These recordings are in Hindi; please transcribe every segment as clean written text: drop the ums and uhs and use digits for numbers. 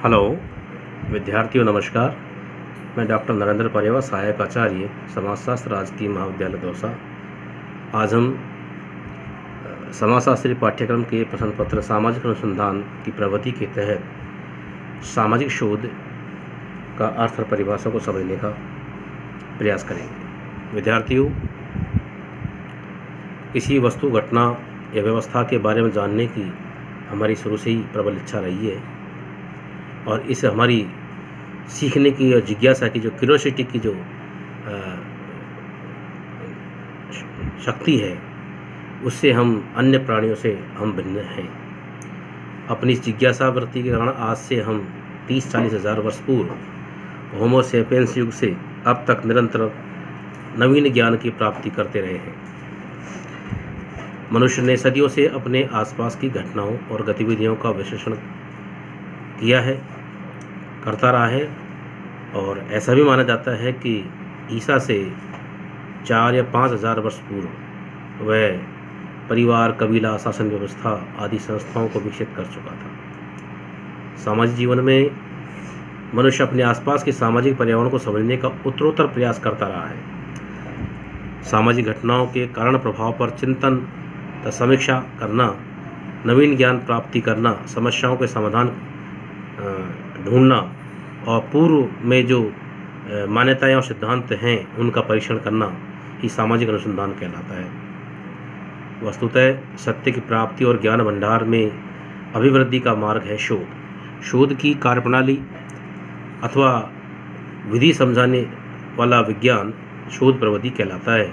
हेलो विद्यार्थियों, नमस्कार। मैं डॉक्टर नरेंद्र परेवा, सहायक आचार्य, समाजशास्त्र, राजकीय महाविद्यालय दौसा। आज हम समाजशास्त्री पाठ्यक्रम के प्रश्न पत्र सामाजिक अनुसंधान की प्रवृत्ति के तहत सामाजिक शोध का अर्थ और परिभाषा को समझने का प्रयास करेंगे। विद्यार्थियों, किसी वस्तु, घटना या व्यवस्था के बारे में जानने की हमारी शुरू से ही प्रबल इच्छा रही है, और इस हमारी सीखने की और जिज्ञासा की, जो क्यूरियोसिटी की जो शक्ति है, उससे हम अन्य प्राणियों से हम भिन्न हैं। अपनी इस जिज्ञासा वृत्ति के कारण आज से हम 30-40 हज़ार वर्ष पूर्व होमो सेपियंस युग से अब तक निरंतर नवीन ज्ञान की प्राप्ति करते रहे हैं। मनुष्य ने सदियों से अपने आसपास की घटनाओं और गतिविधियों का विश्लेषण किया है, करता रहा है, और ऐसा भी माना जाता है कि ईसा से 4 या 5 हज़ार वर्ष पूर्व वह परिवार, कबीला, शासन व्यवस्था आदि संस्थाओं को विकसित कर चुका था। सामाजिक जीवन में मनुष्य अपने आसपास के सामाजिक पर्यावरण को समझने का उत्तरोत्तर प्रयास करता रहा है। सामाजिक घटनाओं के कारण प्रभाव पर चिंतन तथा समीक्षा करना, नवीन ज्ञान प्राप्ति करना, समस्याओं के समाधान ढूंढना और पूर्व में जो मान्यताएं और सिद्धांत हैं उनका परीक्षण करना ही सामाजिक अनुसंधान कहलाता है। वस्तुतः सत्य की प्राप्ति और ज्ञान भंडार में अभिवृद्धि का मार्ग है शोध। शोध की कार्यप्रणाली अथवा विधि समझाने वाला विज्ञान शोध प्रवृत्ति कहलाता है।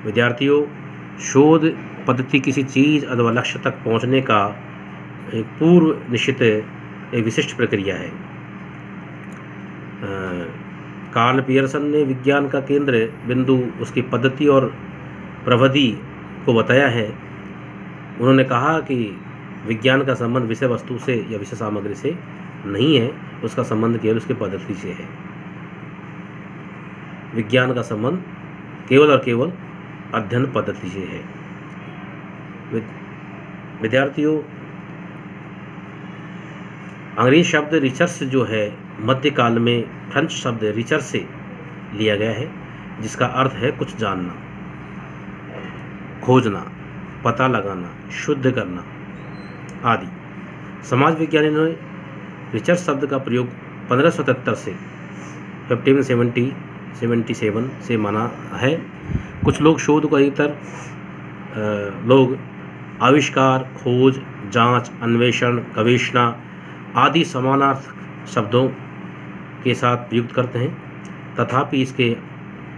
विद्यार्थियों, शोध पद्धति किसी चीज़ अथवा लक्ष्य तक पहुंचने का एक पूर्व निश्चित एक विशिष्ट प्रक्रिया है। कार्ल पियर्सन ने विज्ञान का केंद्र बिंदु, उसकी पद्धति और प्रविधि को बताया है। उन्होंने कहा कि विज्ञान का संबंध विषय वस्तु से या विषय सामग्री से नहीं है, उसका संबंध केवल उसकी पद्धति से है। विज्ञान का संबंध केवल और केवल अध्ययन पद्धति से है। विद्यार्थियों, अंग्रेजी शब्द रिसर्च जो है मध्यकाल में फ्रेंच शब्द रिसर्च से लिया गया है, जिसका अर्थ है कुछ जानना, खोजना, पता लगाना, शुद्ध करना आदि। समाज विज्ञानियों ने रिसर्च शब्द का प्रयोग 1577 से 1577 से माना है। कुछ लोग शोध को अधिकतर लोग आविष्कार, खोज, जांच, अन्वेषण, गवेषणा आदि समानार्थक शब्दों के साथ प्रयुक्त करते हैं, तथापि इसके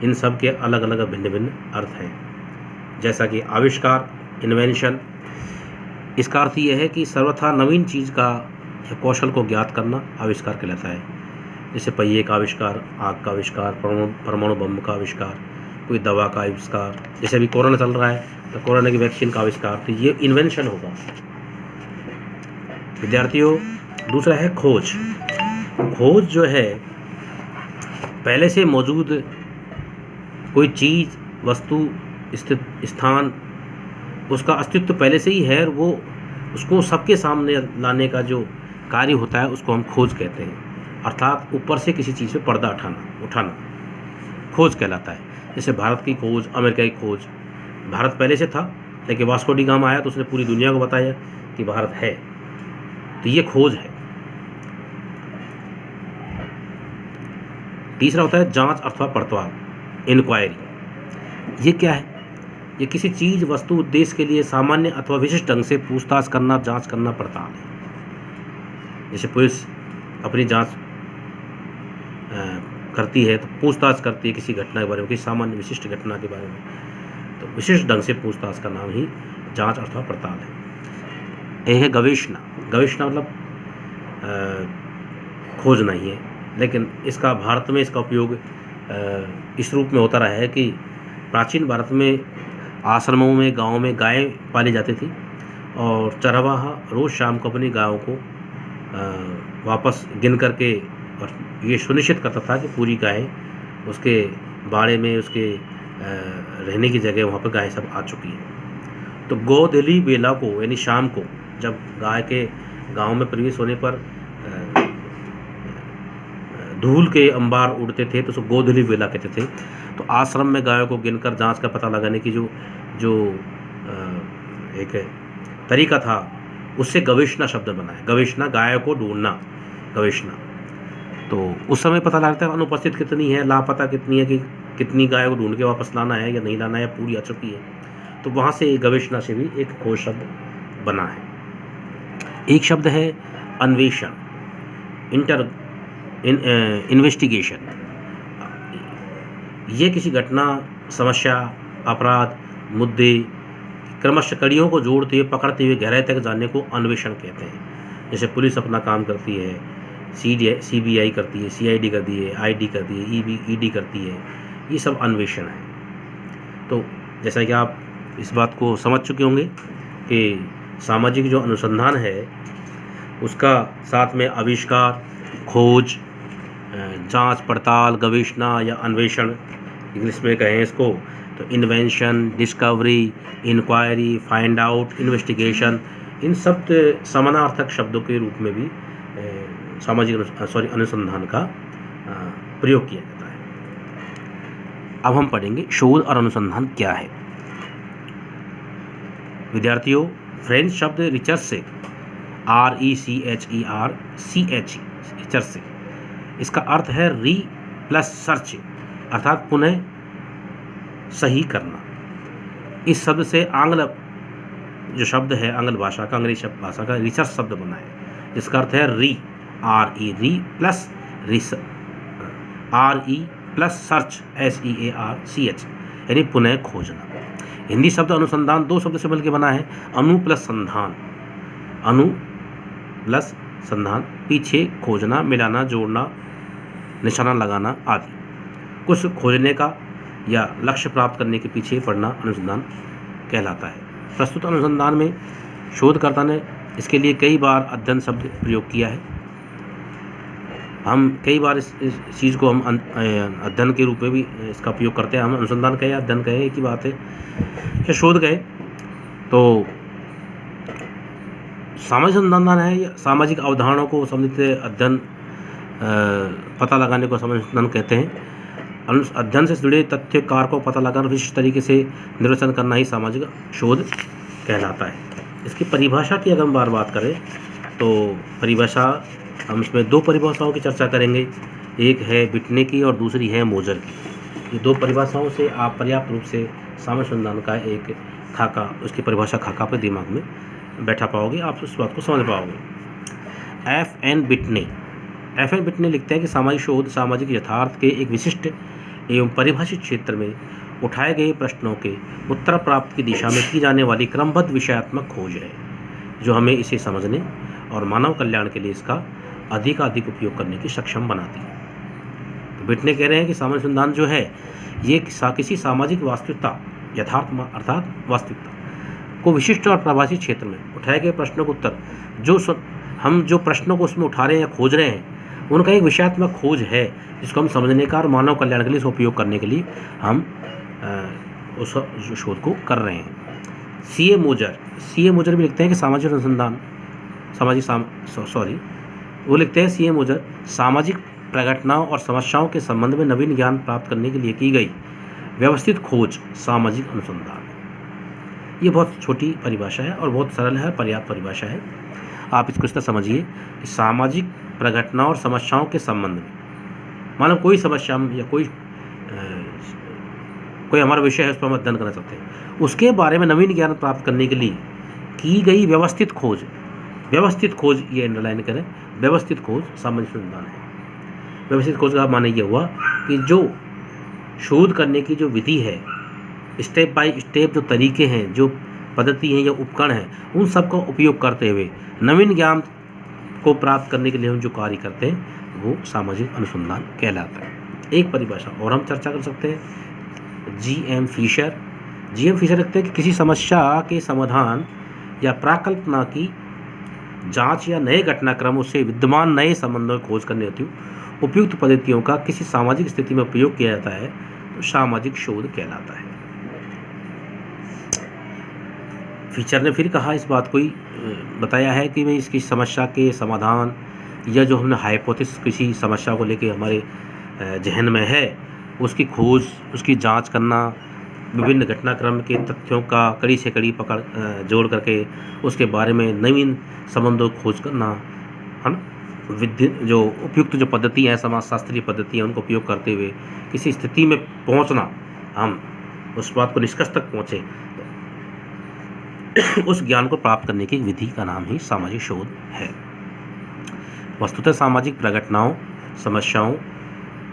इन सब के अलग अलग भिन्न भिन्न अर्थ हैं। जैसा कि आविष्कार, इन्वेंशन, इसका अर्थ यह है कि सर्वथा नवीन चीज़ का या कौशल को ज्ञात करना आविष्कार कहलाता है। जैसे पहिए का आविष्कार, आग का आविष्कार, परमाणु बम का आविष्कार, कोई दवा का आविष्कार, जैसे अभी कोरोना चल रहा है तो कोरोना की वैक्सीन का आविष्कार, तो ये इन्वेंशन होगा। विद्यार्थियों, दूसरा है खोज। खोज जो है पहले से मौजूद कोई चीज़, वस्तु, स्थित स्थान, उसका अस्तित्व पहले से ही है, और वो उसको सबके सामने लाने का जो कार्य होता है उसको हम खोज कहते हैं। अर्थात ऊपर से किसी चीज़ पे पर्दा उठाना खोज कहलाता है। जैसे भारत की खोज, अमेरिका की खोज। भारत पहले से था, लेकिन वास्को डी गामा आया तो उसने पूरी दुनिया को बताया कि भारत है, तो ये खोज है। तीसरा होता है जांच अथवा पड़ताल, इंक्वायरी। ये क्या है? ये किसी चीज़, वस्तु, उद्देश्य के लिए सामान्य अथवा विशिष्ट ढंग से पूछताछ करना, जांच करना, पड़ताल है। जैसे पुलिस अपनी जांच करती है तो पूछताछ करती है किसी घटना के बारे में, किसी सामान्य विशिष्ट घटना के बारे में, तो विशिष्ट ढंग से पूछताछ का नाम ही जांच अथवा पड़ताल है। एक है गवेषणा। गवेषणा मतलब खोज नहीं है, लेकिन इसका भारत में इसका उपयोग इस रूप में होता रहा है कि प्राचीन भारत में आश्रमों में, गाँव में गायें पाली जाती थी, और चरवाहा रोज़ शाम को अपनी गायों को वापस गिन करके और ये सुनिश्चित करता था कि पूरी गायें उसके बाड़े में, उसके रहने की जगह वहाँ पर गायें सब आ चुकी हैं। तो गोधली बेला को, यानी शाम को, जब गाय के गांव में प्रवेश होने पर धूल के अंबार उड़ते थे तो उसको गोधूलि वेला कहते थे। तो आश्रम में गायों को गिनकर जांच का पता लगाने की जो जो एक तरीका था, उससे गवेषणा शब्द बना है। गवेषणा, गायों को ढूंढना, गवेषणा। तो उस समय पता लगता है अनुपस्थित कितनी है, लापता कितनी है, कि कितनी गायों को ढूंढ के वापस लाना है या नहीं लाना है, या पूरी आ चुकी है। तो वहाँ से गवेषणा से भी एक खोज शब्द बना है। एक शब्द है अन्वेषण, इन्वेस्टिगेशन। ये किसी घटना, समस्या, अपराध, मुद्दे, क्रमशः कड़ियों को जोड़ते हुए, पकड़ते हुए गहराई तक जानने को अन्वेषण कहते हैं। जैसे पुलिस अपना काम करती है, CBI करती है, CID करती है, ID करती है, ED करती है, ये सब अन्वेषण है। तो जैसा कि आप इस बात को समझ चुके होंगे कि सामाजिक जो अनुसंधान है उसका साथ में आविष्कार, खोज, जांच पड़ताल, गवेषणा या अन्वेषण इंग्लिश में कहें इसको, तो invention, discovery, inquiry, find out, investigation, इन सब समानार्थक शब्दों के रूप में भी अनुसंधान का प्रयोग किया जाता है। अब हम पढ़ेंगे शोध और अनुसंधान क्या है। विद्यार्थियों, फ्रेंच शब्द रिसर्च से, RECHERCH, रिसर्च से, इसका अर्थ है री प्लस सर्च, अर्थात पुनः सही करना। इस शब्द से आंग्ल जो शब्द है, आंग्ल भाषा का, अंग्रेजी भाषा का रिसर्च शब्द बना है, जिसका अर्थ है री, री प्लस सर्च, SEARCH, यानी पुनः खोजना। हिंदी शब्द अनुसंधान दो शब्द से मिलकर बना है, अनु प्लस संधान, अनु प्लस संधान, पीछे खोजना, मिलाना, जोड़ना, निशाना लगाना आदि। कुछ खोजने का या लक्ष्य प्राप्त करने के पीछे पड़ना अनुसंधान कहलाता है। प्रस्तुत अनुसंधान में शोधकर्ता ने इसके लिए कई बार अध्ययन शब्द प्रयोग किया है। हम कई बार इस चीज़ को हम अध्ययन के रूप में भी इसका उपयोग करते हैं। हम अनुसंधान कहें या अध्ययन कहें, एक ही बात है, या शोध कहें। तो सामाजिक अनुसंधान है या सामाजिक अवधारणाओं को समझते अध्ययन, पता लगाने को सामाजिक अनुसंधान कहते हैं। अध्ययन से जुड़े तथ्य कारकों को पता लगाकर विशिष्ट तरीके से निर्वचन करना ही सामाजिक शोध कहलाता है। इसकी परिभाषा की अगर हम बात करें तो परिभाषा, हम इसमें दो परिभाषाओं की चर्चा करेंगे। एक है बिटने की और दूसरी है मोजर की। ये दो परिभाषाओं से आप पर्याप्त रूप से सामाजिक अनुसंधान का एक खाका, उसकी परिभाषा खाका पर दिमाग में बैठा पाओगे, आप उस बात को समझ पाओगे। FN बिटने लिखते हैं कि सामाजिक शोध सामाजिक यथार्थ के एक विशिष्ट एवं परिभाषित क्षेत्र में उठाए गए प्रश्नों के उत्तर प्राप्त की दिशा में की जाने वाली क्रमबद्ध विषयात्मक खोज है, जो हमें इसे समझने और मानव कल्याण के लिए इसका अधिक उपयोग करने की सक्षम बनाती है। तो बिटने कह रहे हैं कि सामाजिक अनुसंधान जो है ये किसी सामाजिक वास्तविकता, यथार्थ अर्थात वास्तविकता को विशिष्ट और प्रभावित क्षेत्र में उठाए गए प्रश्नों को उत्तर, हम जो प्रश्नों को उसमें उठा रहे हैं या खोज रहे हैं, उनका एक विषयात्मक खोज है, जिसको हम समझने का और मानव कल्याण के लिए इसका उपयोग करने के लिए हम उस शोध को कर रहे हैं। CA मोजर भी लिखते हैं कि सामाजिक अनुसंधान, वो लिखते हैं CA मोजर सामाजिक प्रघटनाओं और समस्याओं के संबंध में नवीन ज्ञान प्राप्त करने के लिए की गई व्यवस्थित खोज सामाजिक अनुसंधान। ये बहुत छोटी परिभाषा है और बहुत सरल है, पर्याप्त परिभाषा है। आप इसको इस तरह समझिए, सामाजिक प्रघटनाओं और समस्याओं के संबंध में, मानो कोई समस्या या कोई हमारा विषय है, उस पर हम अध्ययन करना चाहते हैं, उसके बारे में नवीन ज्ञान प्राप्त करने के लिए की गई व्यवस्थित खोज, ये अंडरलाइन करें, व्यवस्थित खोज सामाजिक अनुसंधान है। व्यवस्थित खोज का माने ये हुआ कि जो शोध करने की जो विधि है, स्टेप बाय स्टेप जो तरीके हैं, जो पद्धति हैं या उपकरण हैं, उन सब का उपयोग करते हुए नवीन ज्ञान को प्राप्त करने के लिए हम जो कार्य करते हैं वो सामाजिक अनुसंधान कहलाता है। एक परिभाषा और हम चर्चा कर सकते हैं, GM फिशर लिखते हैं कि किसी समस्या के समाधान या प्राकल्पना की जांच या नए घटनाक्रम, उससे विद्यमान नए संबंधों की खोज करने हेतु उपयुक्त पद्धतियों का किसी सामाजिक स्थिति में उपयोग किया जाता है तो सामाजिक शोध कहलाता है। फिशर ने फिर कहा, इस बात को ही बताया है कि मैं इसकी समस्या के समाधान या जो हमने हाइपोथेसिस किसी समस्या को लेके हमारे जहन में है उसकी खोज, उसकी जांच करना, विभिन्न घटनाक्रम के तथ्यों का कड़ी से कड़ी पकड़ जोड़ करके उसके बारे में नवीन संबंधों की खोज करना, है ना। जो उपयुक्त जो पद्धति है, समाजशास्त्रीय पद्धति है, उनको उपयोग करते हुए किसी स्थिति में पहुंचना, हम उस बात को निष्कर्ष तक पहुँचे, उस ज्ञान को प्राप्त करने की विधि का नाम ही सामाजिक शोध है। वस्तुतः सामाजिक प्रघटनाओं, समस्याओं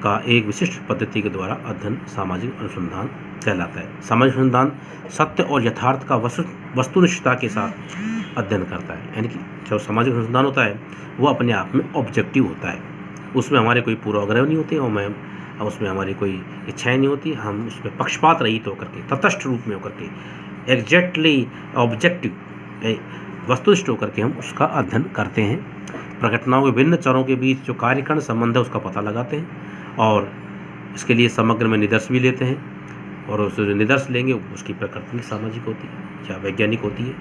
का एक विशिष्ट पद्धति के द्वारा अध्ययन सामाजिक अनुसंधान कहलाता है। सामाजिक अनुसंधान सत्य और यथार्थ का वस्तुनिष्ठता के साथ अध्ययन करता है, यानी कि जो सामाजिक अनुसंधान होता है वो अपने आप में ऑब्जेक्टिव होता है। उसमें हमारे कोई पूर्वाग्रह नहीं होते और उसमें हमारी कोई इच्छाएं नहीं होती। हम उसमें पक्षपात रहित होकर के, तटस्थ रूप में होकर के, एग्जैक्टली ऑब्जेक्टिव वस्तुनिष्ठ होकर के हम उसका अध्ययन करते हैं। प्रघटनाओं के विभिन्न चरों के बीच जो कार्यकारण संबंध है उसका पता लगाते हैं और इसके लिए समग्र में निदर्श भी लेते हैं, और उस निदर्श लेंगे उसकी प्रकृति सामाजिक होती है या वैज्ञानिक होती है।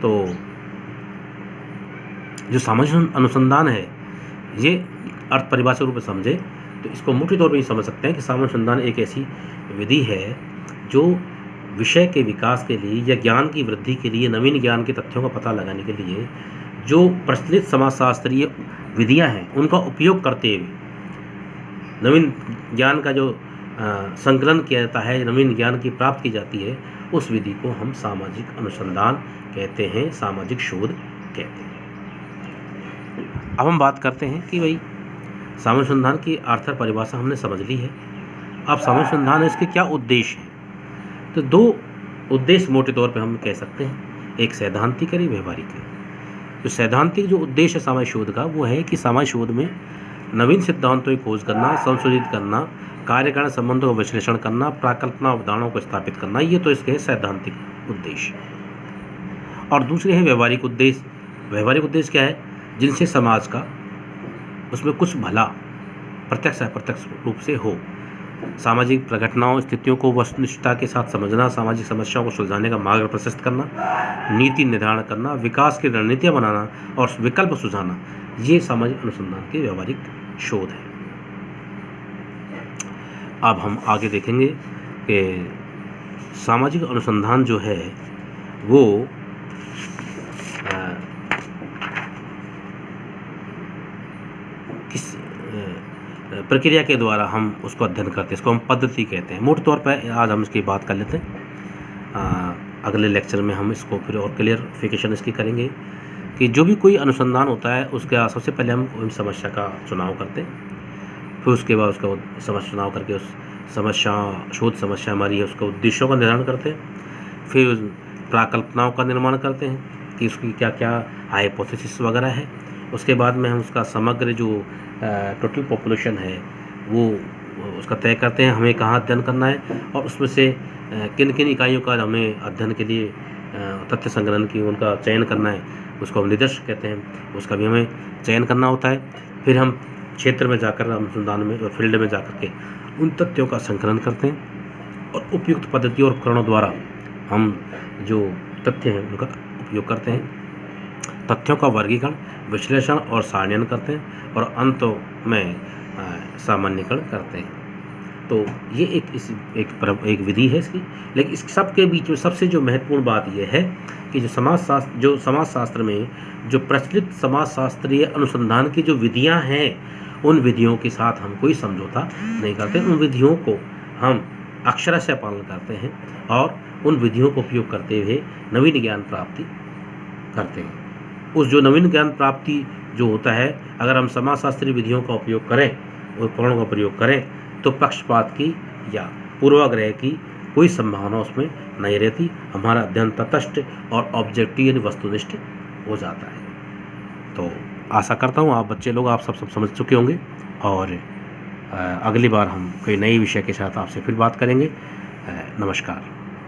तो जो सामाजिक अनुसंधान है, ये अर्थ परिभाषा रूप में समझे तो इसको मुख्य तौर पर ये समझ सकते हैं कि सामाजिक अनुसंधान एक ऐसी विधि है जो विषय के विकास के लिए या ज्ञान की वृद्धि के लिए, नवीन ज्ञान के तथ्यों का पता लगाने के लिए जो प्रचलित समाजशास्त्रीय विधियां हैं उनका उपयोग करते हुए नवीन ज्ञान का जो संकलन किया जाता है, नवीन ज्ञान की प्राप्त की जाती है, उस विधि को हम सामाजिक अनुसंधान कहते हैं, सामाजिक शोध कहते हैं। अब हम बात करते हैं कि भाई सामाजिक अनुसंधान की अर्थर परिभाषा हमने समझ ली है। अब सामाजिक अनुसंधान है, इसके क्या उद्देश्य हैं? तो दो उद्देश्य मोटे तौर पे हम कह सकते हैं, एक सैद्धांतिक है, व्यवहारिक है। जो सैद्धांतिक जो उद्देश्य है सामाजिक शोध का, वो है कि सामाजिक शोध में नवीन सिद्धांतों की खोज करना, संशोधित करना, कार्यकारण संबंधों का विश्लेषण करना, प्राकल्पना अवधारणाओं को स्थापित करना, ये तो इसके सैद्धांतिक उद्देश्य। और दूसरे है व्यवहारिक उद्देश्य। व्यवहारिक उद्देश्य क्या है? जिनसे समाज का उसमें कुछ भला प्रत्यक्ष अप्रत्यक्ष रूप से हो। सामाजिक प्रघटनाओं, स्थितियों को वस्तुनिष्ठता के साथ समझना, सामाजिक समस्याओं को सुलझाने का मार्ग प्रशस्त करना, नीति निर्धारण करना, विकास की रणनीतियाँ बनाना और विकल्प सुझाना, ये सामाजिक अनुसंधान के व्यवहारिक शोध है। अब हम आगे देखेंगे कि सामाजिक अनुसंधान जो है वो किस प्रक्रिया के द्वारा हम उसको अध्ययन करते हैं, इसको हम पद्धति कहते हैं। मोटे तौर पर आज हम इसकी बात कर लेते हैं। अगले लेक्चर में हम इसको फिर और क्लियरिफिकेशन इसकी करेंगे कि जो भी कोई अनुसंधान होता है उसका सबसे पहले हम उन समस्या का चुनाव करते हैं, फिर उसके बाद उसका समस्या चुनाव करके उस समस्या, शोध समस्या हमारी है, उसका उद्देश्यों का निर्धारण करते हैं, फिर प्राकल्पनाओं का निर्माण करते हैं कि उसकी क्या क्या हाइपोथेसिस वगैरह है। उसके बाद में हम उसका समग्र जो टोटल पॉपुलेशन है वो उसका तय करते हैं, हमें कहाँ अध्ययन करना है और उसमें से किन किन इकाइयों का हमें अध्ययन के लिए तथ्य संग्रहण की उनका चयन करना है, उसको हम निष्कर्ष कहते हैं, उसका भी हमें चयन करना होता है। फिर हम क्षेत्र में जाकर, अनुसंधान में और फील्ड में जाकर के उन तथ्यों का संकलन करते हैं और उपयुक्त पद्धति और उपकरणों द्वारा हम जो तथ्य हैं उनका उपयोग करते हैं। तथ्यों का वर्गीकरण, विश्लेषण और सारणीकरण करते हैं और अंत में सामान्यीकरण करते हैं। तो ये एक विधि है इसकी। लेकिन इस सब के बीच में सबसे जो महत्वपूर्ण बात यह है कि जो समाजशास्त्र में जो प्रचलित समाजशास्त्रीय अनुसंधान की जो विधियां हैं, उन विधियों के साथ हम कोई समझौता नहीं करते। उन विधियों को हम अक्षरशः पालन करते हैं और उन विधियों को उपयोग करते हुए नवीन ज्ञान प्राप्ति करते हैं। उस जो नवीन ज्ञान प्राप्ति जो होता है, अगर हम समाजशास्त्रीय विधियों का उपयोग करें, उपकरणों का प्रयोग करें, तो पक्षपात की या पूर्वाग्रह की कोई संभावना उसमें नहीं रहती। हमारा अध्ययन तटस्थ और ऑब्जेक्टिव यानी वस्तुनिष्ठ हो जाता है। तो आशा करता हूँ आप बच्चे लोग आप सब समझ चुके होंगे और अगली बार हम कोई नए विषय के साथ आपसे फिर बात करेंगे। नमस्कार।